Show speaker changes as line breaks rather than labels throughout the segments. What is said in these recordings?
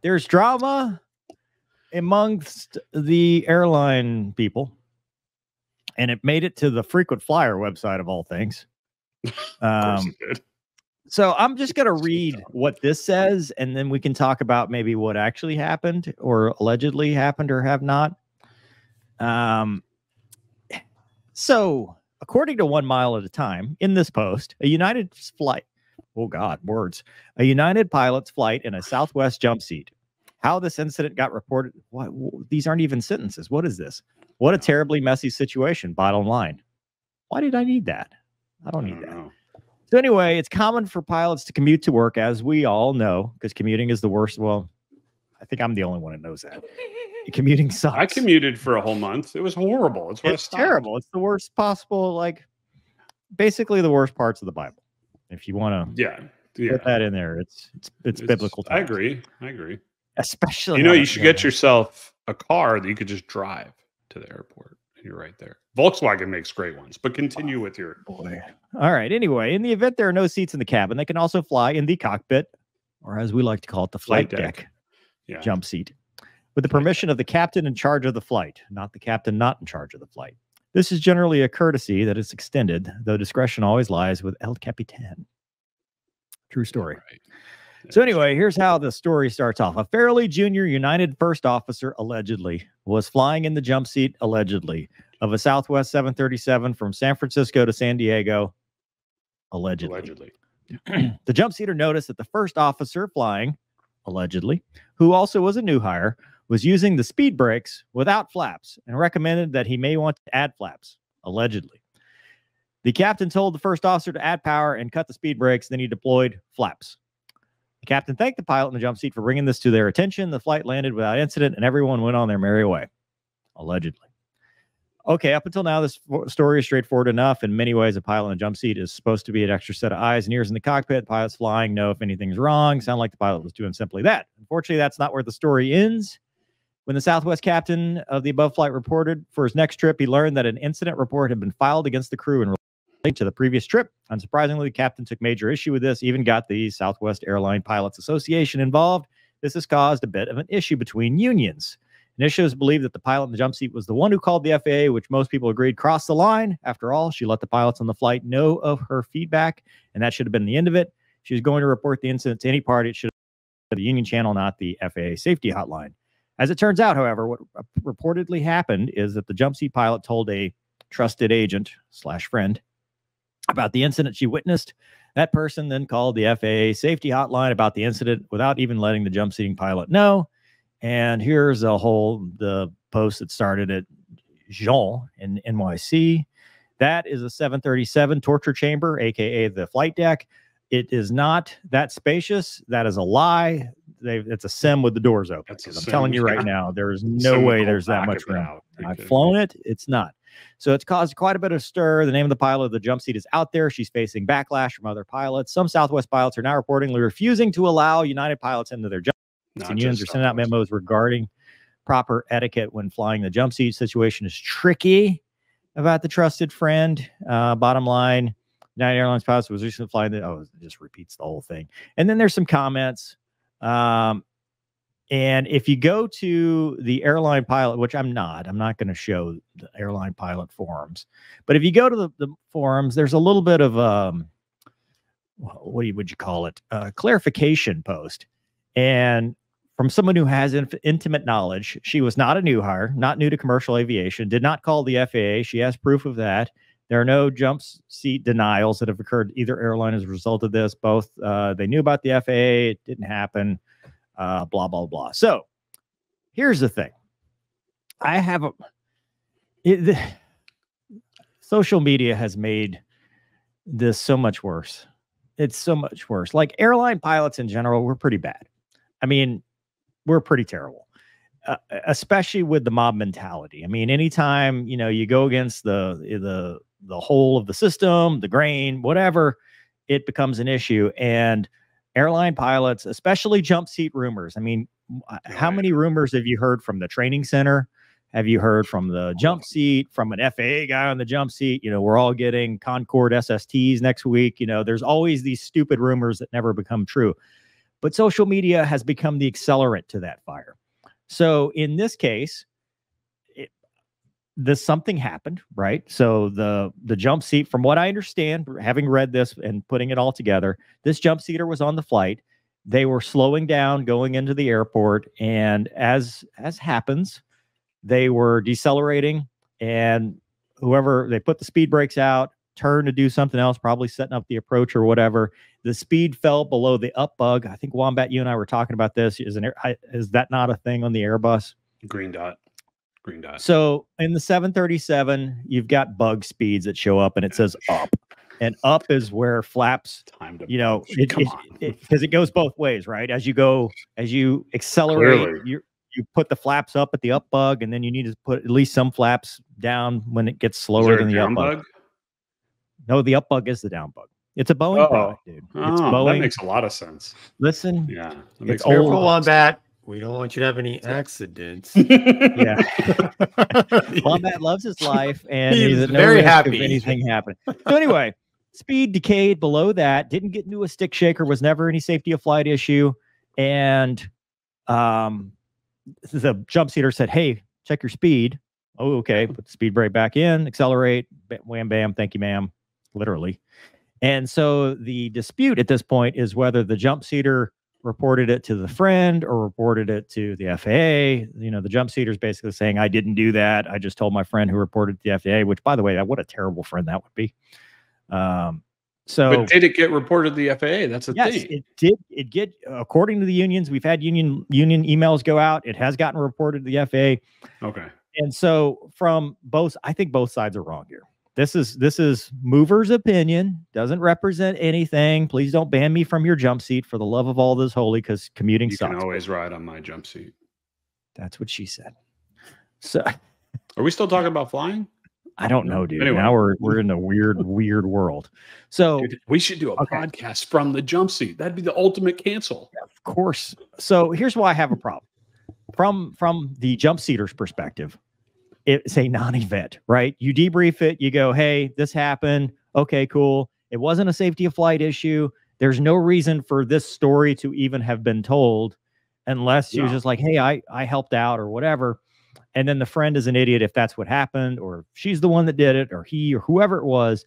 there's drama amongst the airline people, and it made it to the frequent flyer website of all things.
Of course it did.
So I'm just going to read what this says, and then we can talk about maybe what actually happened or allegedly happened or have not. So according to 1 Mile at a Time, in this post, a United pilot's flight in a Southwest Jumpseat. How this incident got reported. What, these aren't even sentences. What is this? What a terribly messy situation. Bottom line. Why did I need that? I don't need that.
Know.
So anyway, it's common for pilots to commute to work, as we all know, because commuting is the worst. Well, I think I'm the only one that knows that. Commuting sucks.
I commuted for a whole month. It was horrible.
It's terrible. It's the worst possible, like basically the worst parts of the Bible. If you want to put that in there, it's biblical times.
I agree.
Especially,
you should get yourself a car that you could just drive to the airport. You're right there. Volkswagen makes great ones, but continue with your
boy. All right. Anyway, in the event there are no seats in the cabin, they can also fly in the cockpit, or as we like to call it, the flight deck. Jump seat, with the permission of the captain in charge of the flight, not the captain not in charge of the flight. This is generally a courtesy that is extended, though discretion always lies with El Capitan. True story.
Right.
So anyway, here's how the story starts off. A fairly junior United first officer allegedly was flying in the jump seat, allegedly, of a Southwest 737 from San Francisco to San Diego, allegedly. The jump seater noticed that the first officer flying, allegedly, who also was a new hire, was using the speed brakes without flaps and recommended that he may want to add flaps, allegedly. The captain told the first officer to add power and cut the speed brakes, then he deployed flaps. The captain thanked the pilot in the jump seat for bringing this to their attention. The flight landed without incident, and everyone went on their merry way, allegedly. Okay, up until now, this story is straightforward enough. In many ways, a pilot in a jump seat is supposed to be an extra set of eyes and ears in the cockpit. The pilot's flying, know if anything's wrong. Sound like the pilot was doing simply that. Unfortunately, that's not where the story ends. When the Southwest captain of the above flight reported for his next trip, he learned that an incident report had been filed against the crew in relation to the previous trip. Unsurprisingly, the captain took major issue with this, even got the Southwest Airline Pilots Association involved. This has caused a bit of an issue between unions. Initiatives believe that the pilot in the jump seat was the one who called the FAA, which most people agreed crossed the line. After all, she let the pilots on the flight know of her feedback, and that should have been the end of it. She was going to report the incident to any party. It should have been the union channel, not the FAA safety hotline. As it turns out, however, what reportedly happened is that the jump seat pilot told a trusted agent / friend about the incident she witnessed. That person then called the FAA safety hotline about the incident without even letting the jump seating pilot know. And here's the post that started at Jean in NYC. That is a 737 torture chamber, aka the flight deck. It is not that spacious. That is a lie. It's a sim with the doors open. I'm telling you right now, there is no way there's that much room. I've flown it. It's not. So it's caused quite a bit of stir. The name of the pilot of the jump seat is out there. She's facing backlash from other pilots. Some Southwest pilots are now reportedly refusing to allow United pilots into their jump seats. And unions are sending out memos regarding proper etiquette when flying the jump seat. Situation is tricky about the trusted friend. Bottom line, United Airlines pilot was recently flying the, it just repeats the whole thing. And then there's some comments. And if you go to the airline pilot, which I'm not going to show the airline pilot forums, but if you go to the forums, there's a little bit of, would you call it? Clarification post. And from someone who has intimate knowledge, she was not a new hire, not new to commercial aviation, did not call the FAA. She has proof of that. There are no jump seat denials that have occurred either airline as a result of this. Both they knew about the FAA. It didn't happen. Blah, blah, blah. So here's the thing. Social media has made this so much worse. It's so much worse. Like airline pilots in general, we're pretty bad. I mean, we're pretty terrible, especially with the mob mentality. I mean, anytime, you go against the whole of the system, the grain, whatever, it becomes an issue. And airline pilots, especially jump seat rumors. I mean, how many rumors have you heard from the training center? Have you heard from the jump seat, from an FAA guy on the jump seat? We're all getting Concorde SSTs next week. There's always these stupid rumors that never become true. But social media has become the accelerant to that fire. So in this case, something happened, right? So the jump seat, from what I understand, having read this and putting it all together, this jump seater was on the flight. They were slowing down going into the airport, and as happens, they were decelerating, and whoever, they put the speed brakes out, turned to do something else, probably setting up the approach or whatever. The speed fell below the up bug. I think Wombat, you and I were talking about this. Is that not a thing on the Airbus?
Green dot. Green dot.
So in the 737, you've got bug speeds that show up, and it says up, and up is where flaps.
Time to
because it goes both ways, right? As you accelerate,
Clearly.
you put the flaps up at the up bug, and then you need to put at least some flaps down when it gets slower than the up bug. No, the up bug is the down bug. It's a Boeing product, dude. It's Boeing.
That makes a lot
Listen,
yeah,
it's
careful on that. We don't want you to have any accidents.
Yeah. Wombat loves his life, and he's very happy of anything happening. So anyway, speed decayed below that, didn't get into a stick shaker, was never any safety of flight issue. And the jump seater said, hey, check your speed. Oh, okay. Put the speed brake back in, accelerate, wham, bam, thank you, ma'am, literally. And so the dispute at this point is whether the jump seater reported it to the friend or reported it to the FAA. You know, the jump seater is basically saying, I didn't do that. I just told my friend who reported to the FAA, which, by the way, what a terrible friend that would be.
But did it get reported to the FAA? That's the thing.
Yes, it did. It get, according to the unions, we've had union emails go out. It has gotten reported to the FAA.
Okay.
And so I think both sides are wrong here. This is Mover's opinion, doesn't represent anything. Please don't ban me from your jump seat for the love of all that's holy, because commuting sucks.
You can always ride on my jump seat.
That's what she said. So
are we still talking about flying?
I don't know, dude.
Anyway.
Now we're in a weird world. So
dude, we should do a podcast from the jump seat. That'd be the ultimate cancel.
Yeah, of course. So here's why I have a problem. From the jump seater's perspective, it's a non-event, right? You debrief it, you go, hey, this happened. Okay, cool. It wasn't a safety of flight issue. There's no reason for this story to even have been told unless she was just like, hey, I helped out or whatever. And then the friend is an idiot if that's what happened, or if she's the one that did it, or he or whoever it was.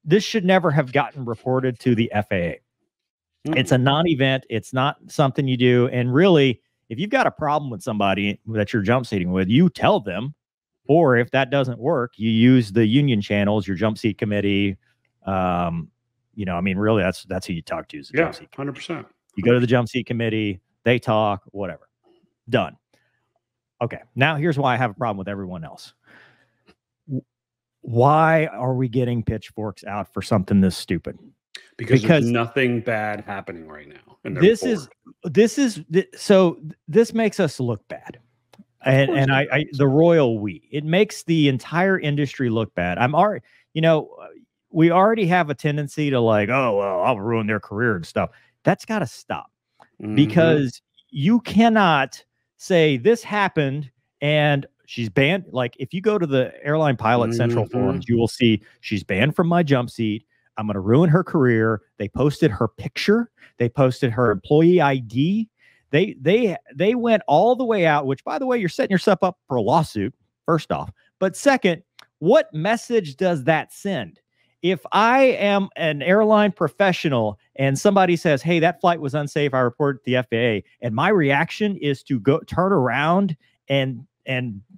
This should never have gotten reported to the FAA. It's a non-event. It's not something you do. And really, if you've got a problem with somebody that you're jump seating with, you tell them. Or if that doesn't work, you use the union channels, your jump seat committee. Really, that's who you talk to. Is the jump seat committee.
100%.
You go to the jump seat committee, they talk, whatever. Done. Okay, now here's why I have a problem with everyone else. Why are we getting pitchforks out for something this stupid?
Because there's nothing bad happening right now. And
this makes us look bad. And the royal we. It makes the entire industry look bad. We already have a tendency to like, oh, well, I'll ruin their career and stuff. That's got to stop. Because you cannot say this happened and she's banned. Like if you go to the Airline Pilot Central forums, you will see she's banned from my jump seat. I'm going to ruin her career. They posted her picture. They posted her employee ID. They went all the way out, which, by the way, you're setting yourself up for a lawsuit, first off. But second, what message does that send? If I am an airline professional and somebody says, hey, that flight was unsafe, I reported to the FAA, and my reaction is to go turn around and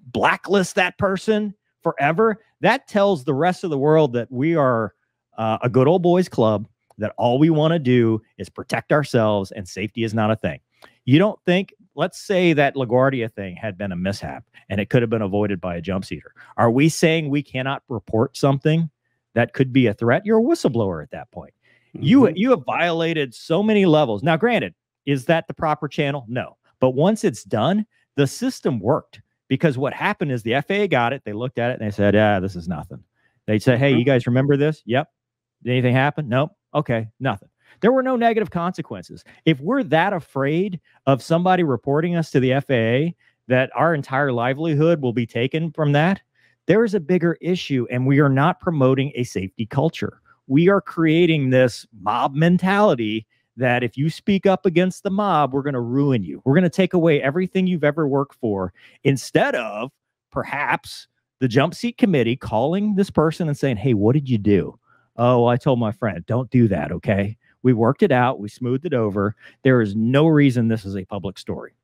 blacklist that person forever, that tells the rest of the world that we are a good old boys club, that all we want to do is protect ourselves and safety is not a thing. You don't think, let's say that LaGuardia thing had been a mishap and it could have been avoided by a jump seater. Are we saying we cannot report something that could be a threat? You're a whistleblower at that point. You have violated so many levels. Now, granted, is that the proper channel? No. But once it's done, the system worked, because what happened is the FAA got it. They looked at it and they said, this is nothing. They said, hey, you guys remember this? Yep. Did anything happen? Nope. Okay, nothing. There were no negative consequences. If we're that afraid of somebody reporting us to the FAA that our entire livelihood will be taken from that, there is a bigger issue, and we are not promoting a safety culture. We are creating this mob mentality that if you speak up against the mob, we're going to ruin you. We're going to take away everything you've ever worked for, instead of perhaps the jump seat committee calling this person and saying, hey, what did you do? Oh, I told my friend, don't do that. Okay. We worked it out. We smoothed it over. There is no reason this is a public story.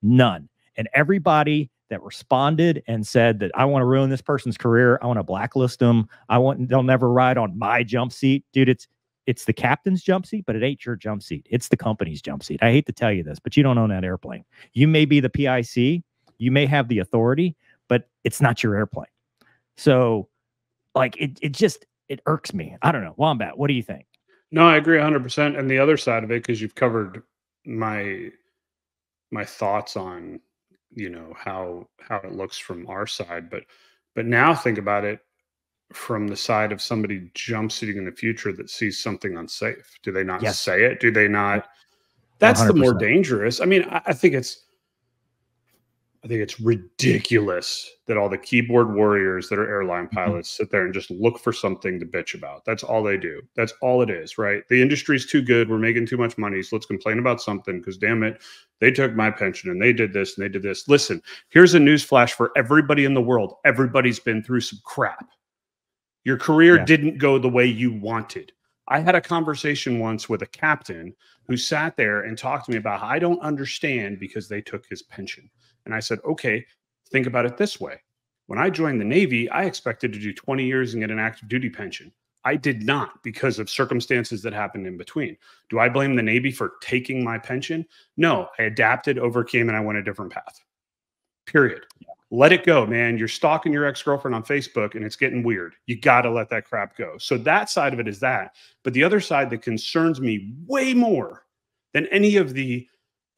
None. And everybody that responded and said that I want to ruin this person's career, I want to blacklist them, they'll never ride on my jump seat. Dude, it's the captain's jump seat, but it ain't your jump seat. It's the company's jump seat. I hate to tell you this, but you don't own that airplane. You may be the PIC, you may have the authority, but it's not your airplane. So like it irks me. I don't know. Wombat, what do you think?
No, I agree 100%. And the other side of it, because you've covered my thoughts on, you know, how it looks from our side, but now think about it from the side of somebody jump seating in the future that sees something unsafe. Do they not say it? Do they not? That's 100%. The more dangerous. I mean, I think it's ridiculous that all the keyboard warriors that are airline pilots sit there and just look for something to bitch about. That's all they do. That's all it is, right? The industry's too good. We're making too much money. So let's complain about something because, damn it, they took my pension and they did this and they did this. Listen, here's a news flash for everybody in the world. Everybody's been through some crap. Your career didn't go the way you wanted. I had a conversation once with a captain who sat there and talked to me about how I don't understand because they took his pension. And I said, okay, think about it this way. When I joined the Navy, I expected to do 20 years and get an active duty pension. I did not because of circumstances that happened in between. Do I blame the Navy for taking my pension? No, I adapted, overcame, and I went a different path. Period. Let it go, man. You're stalking your ex-girlfriend on Facebook and it's getting weird. You got to let that crap go. So that side of it is that. But the other side that concerns me way more than any of the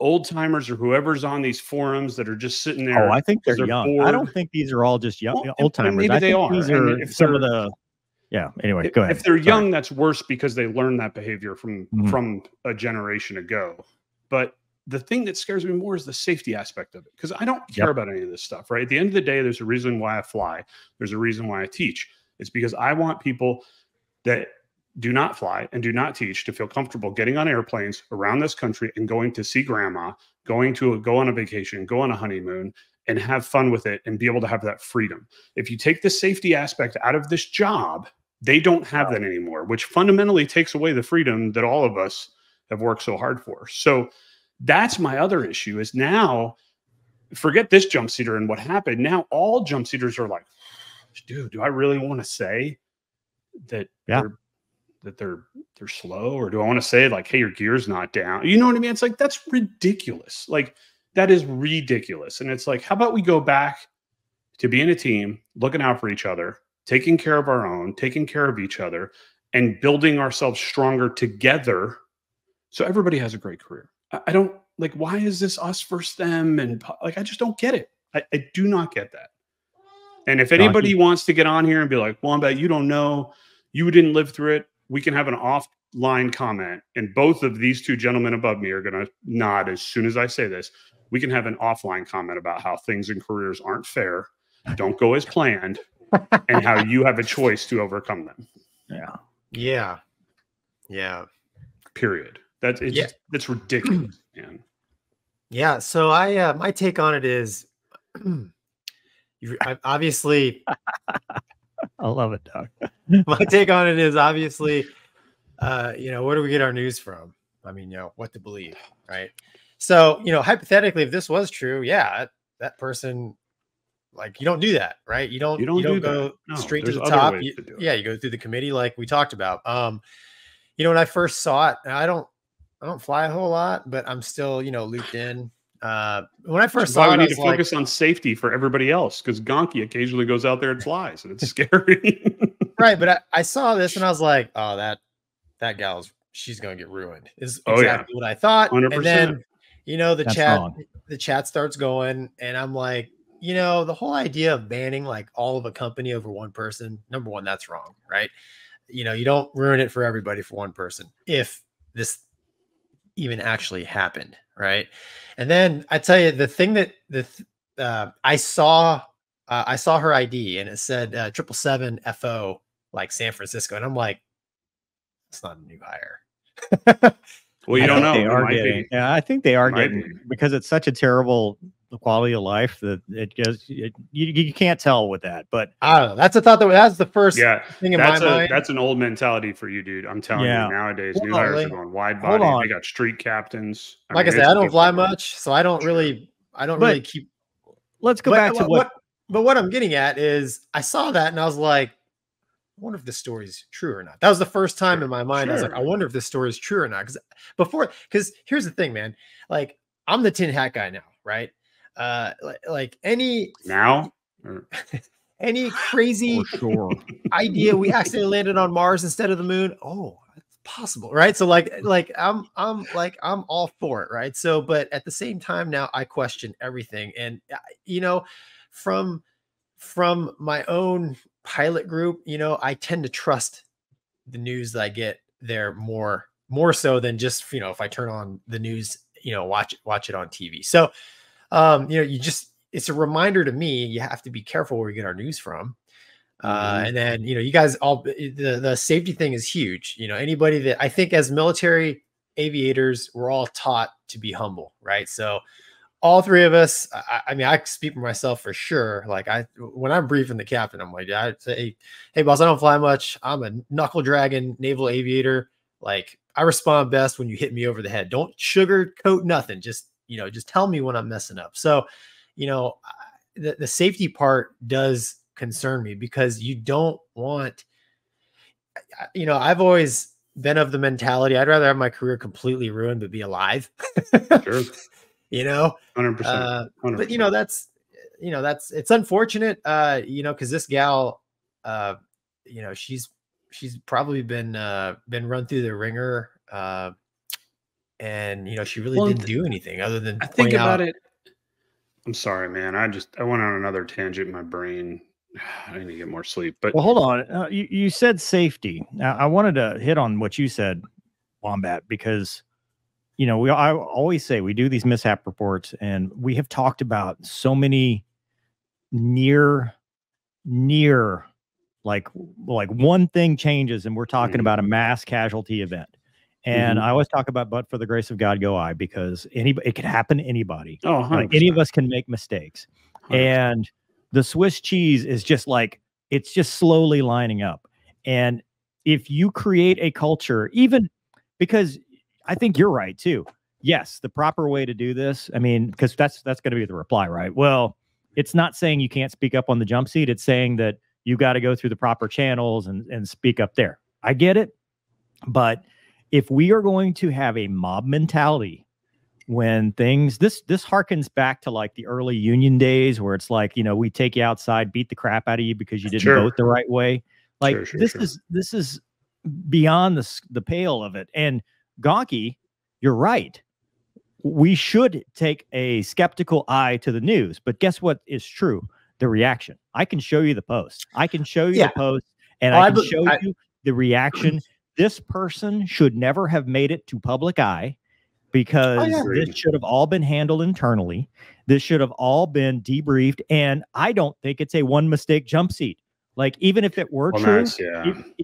old timers or whoever's on these forums that are just sitting there.
Oh, I think they're young. Bored. I don't think these are all just young old timers.
Maybe they are.
These are some of the. Yeah. Anyway, go ahead.
If they're young, that's worse because they learned that behavior from a generation ago. But the thing that scares me more is the safety aspect of it, because I don't care about any of this stuff. Right. At the end of the day, there's a reason why I fly. There's a reason why I teach. It's because I want people that do not fly and do not teach to feel comfortable getting on airplanes around this country and going to see grandma, go on a vacation, go on a honeymoon and have fun with it and be able to have that freedom. If you take the safety aspect out of this job, they don't have that anymore, which fundamentally takes away the freedom that all of us have worked so hard for. So that's my other issue is now forget this jump seater and what happened. Now all jump seaters are like, dude, do I really want to say that they're slow, or do I want to say like, hey, your gear's not down? You know what I mean? It's like, that's ridiculous. Like that is ridiculous. And it's like, how about we go back to being a team, looking out for each other, taking care of our own, taking care of each other, and building ourselves stronger together so everybody has a great career. I don't like, why is this us versus them? And like, I just don't get it. I do not get that. And if anybody wants to get on here and be like, Wombat, you don't know, you didn't live through it, we can have an offline comment. And both of these two gentlemen above me are going to nod as soon as I say this. We can have an offline comment about how things in careers aren't fair, don't go as planned, and how you have a choice to overcome them.
Yeah.
Period. That's ridiculous, man.
Yeah. So my take on it is, obviously,
I love it, Doug.
my take on it is obviously, where do we get our news from? I mean, what to believe, right? So, hypothetically, if this was true, that person, like, you don't do that, right? You don't go straight to the top. You go through the committee, like we talked about. When I first saw it, I don't fly a whole lot, but I'm still, looped in. When I first saw it,
we need to focus on safety for everybody else, because Gonky occasionally goes out there and flies, and it's scary.
Right, but I saw this and I was like, oh, that gal's, she's gonna get ruined. Is exactly what I thought.
100%.
And then the chat starts going, and I'm like, the whole idea of banning like all of a company over one person, number one, that's wrong, right? You don't ruin it for everybody for one person if this even actually happened, right? And then I tell you, the thing that I saw her ID and it said 777 FO, like San Francisco, and I'm like, it's not a new hire.
Well, you don't know.
They are getting. Yeah, I think they are getting because it's such a terrible quality of life that it just you can't tell with that. But
I don't know. That's a thought that's the first thing in my mind.
That's an old mentality for you, dude. I'm telling you, nowadays new hires are going wide body. They got street captains.
Like I said, I don't fly much, so I don't really keep.
Let's go back to what.
But what I'm getting at is, I saw that and I was like, I wonder if this story is true or not. That was the first time in my mind. I was like, I wonder if this story is true or not. Because here's the thing, man. Like, I'm the tin hat guy now, right? Like any crazy idea we accidentally landed on Mars instead of the moon. Oh, it's possible, right? So I'm all for it, right? So, but at the same time now, I question everything, and from my own pilot group, I tend to trust the news that I get there more so than just if I turn on the news, watch it on TV. So it's a reminder to me, you have to be careful where we get our news from. And then, you guys all, the safety thing is huge. Anybody that, I think as military aviators, we're all taught to be humble, right? So all three of us, I mean, I speak for myself for sure. Like when I'm briefing the captain, I'm like, I say, hey boss, I don't fly much. I'm a knuckle dragging naval aviator. Like, I respond best when you hit me over the head. Don't sugarcoat nothing. Just tell me when I'm messing up. So, the safety part does concern me, because you don't want, I've always been of the mentality, I'd rather have my career completely ruined, but be alive.
Sure. 100%.
But that's it's unfortunate, because this gal, she's probably been run through the ringer, and she really didn't do anything other than
think about it. I'm sorry, man. I went on another tangent in my brain. I need to get more sleep. But
well, hold on. You said safety. Now, I wanted to hit on what you said, Wombat, because I always say we do these mishap reports, and we have talked about so many near like one thing changes and we're talking about a mass casualty event. And I always talk about, but for the grace of God, go I, because it could happen to anybody.
Oh,
like, any of us can make mistakes. 100%. And the Swiss cheese is just like, it's just slowly lining up. And if you create a culture, even because I think you're right too. Yes, the proper way to do this. I mean, because that's going to be the reply, right? Well, it's not saying you can't speak up on the jump seat. It's saying that you got to go through the proper channels and speak up there. I get it. But if we are going to have a mob mentality, when things, this harkens back to like the early union days where it's like, we take you outside, beat the crap out of you because you didn't vote the right way. Like this is beyond the pale of it. And Gonky, you're right. We should take a skeptical eye to the news, but guess what is true? The reaction. I can show you the post. I can show you the post, and I can show you the reaction. This person should never have made it to public eye, because this should have all been handled internally. This should have all been debriefed. And I don't think it's a one mistake jump seat. Like, even if it were true,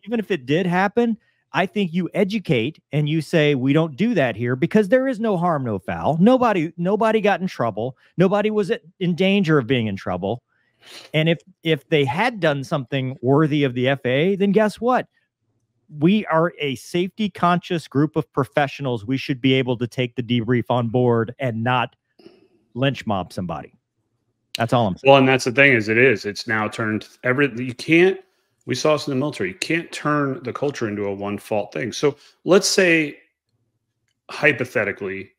even if it did happen, I think you educate and you say, we don't do that here, because there is no harm, no foul. Nobody got in trouble. Nobody was in danger of being in trouble. And if they had done something worthy of the FAA, then guess what? We are a safety conscious group of professionals. We should be able to take the debrief on board and not lynch mob somebody. That's all I'm saying.
Well, and that's the thing it's now turned we saw this in the military. You can't turn the culture into a one fault thing. So let's say hypothetically,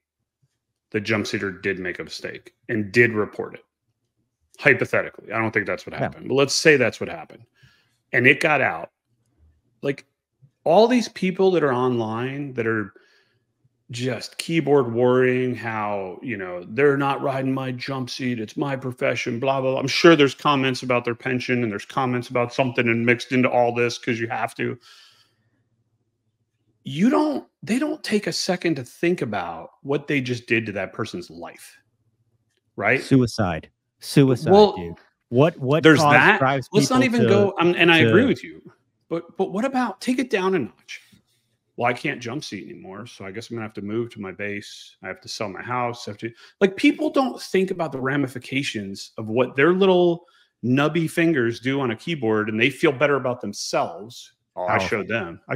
the jump seater did make a mistake and did report it. Hypothetically, I don't think that's what happened, but let's say that's what happened and it got out. Like, all these people that are online that are just keyboard worrying how, they're not riding my jump seat, it's my profession, blah, blah, blah. I'm sure there's comments about their pension and there's comments about something and mixed into all this because you have to. They don't take a second to think about what they just did to that person's life. Right?
Suicide, dude. What
there's that. Let's not even go. And I agree with you. But what about, take it down a notch? well, I can't jump seat anymore, so I guess I'm gonna have to move to my base. I have to sell my house. I have to, like, people don't think about the ramifications of what their little nubby fingers do on a keyboard, and they feel better about themselves. Oh, I showed them. I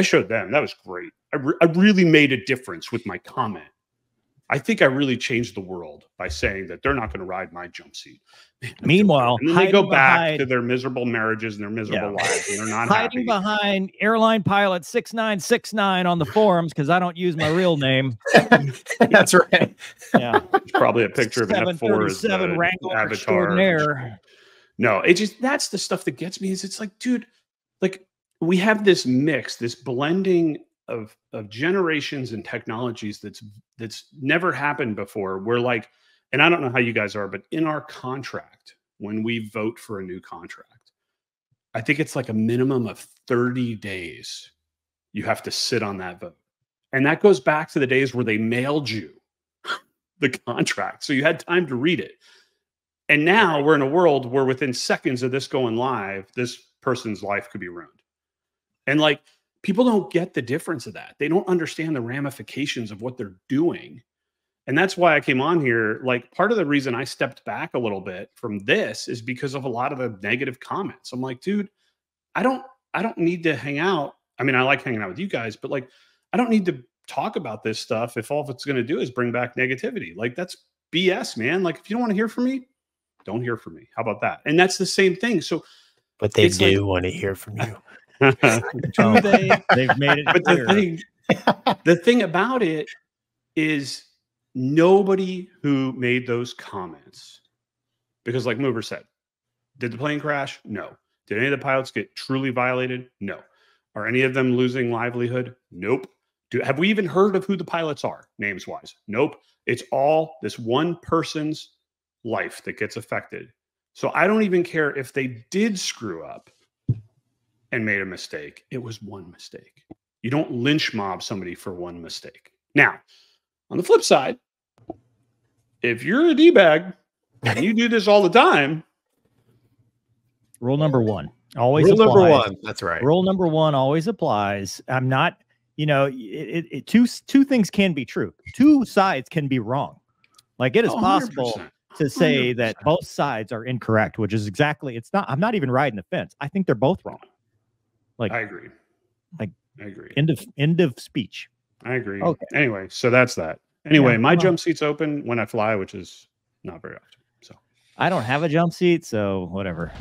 showed them. That was great. I really made a difference with my comment. I think I really changed the world by saying that they're not going to ride my jump seat.
Meanwhile,
and then they go back to their miserable marriages and their miserable lives, and they're not
hiding
happy.
behind airline pilot 6969 on the forums because I don't use my real name.
That's right.
Yeah,
it's probably a picture of an F4 as the
Wrangler
avatar.
extraordinaire.
No, it just, that's the stuff that gets me. Is it's like, dude, like, we have this mix, this blending of generations and technologies that's never happened before. We're like, and I don't know how you guys are, but in our contract, when we vote for a new contract, I think it's like a minimum of 30 days you have to sit on that vote. And that goes back to the days where they mailed you the contract, so you had time to read it. And now we're in a world where within seconds of this going live, this person's life could be ruined. And like, people don't get the difference of that. They don't understand the ramifications of what they're doing. And that's why I came on here. Like, part of the reason I stepped back a little bit from this is because of a lot of the negative comments. I'm like, dude, I don't need to hang out. I mean, I like hanging out with you guys, but like, I don't need to talk about this stuff if all it's going to do is bring back negativity. Like, that's BS, man. Like, if you don't want to hear from me, don't hear from me. How about that? And that's the same thing. So,
but they do want to hear from you.
They've made it clear.
But the thing about it is, nobody who made those comments, because like Mover said, did the plane crash? No. Did any of the pilots get truly violated? No. Are any of them losing livelihood? Nope. Have we even heard of who the pilots are, names wise? Nope. It's all this one person's life that gets affected. So I don't even care if they did screw up and made a mistake. It was one mistake. You don't lynch mob somebody for one mistake. Now, on the flip side, if you're a D-bag and you do this all the time,
rule number one always
applies.
Number
one. That's right.
Rule number one always applies. I'm not, two things can be true. Two sides can be wrong. Like, it is possible to say 100%. That both sides are incorrect, which is exactly, I'm not even riding the fence. I think they're both wrong. Like, I agree. Like, I agree. End of speech.
I agree. Okay. Anyway, so that's that. Anyway, my jump seat's open when I fly, which is not very often. So
I don't have a jump seat, so whatever.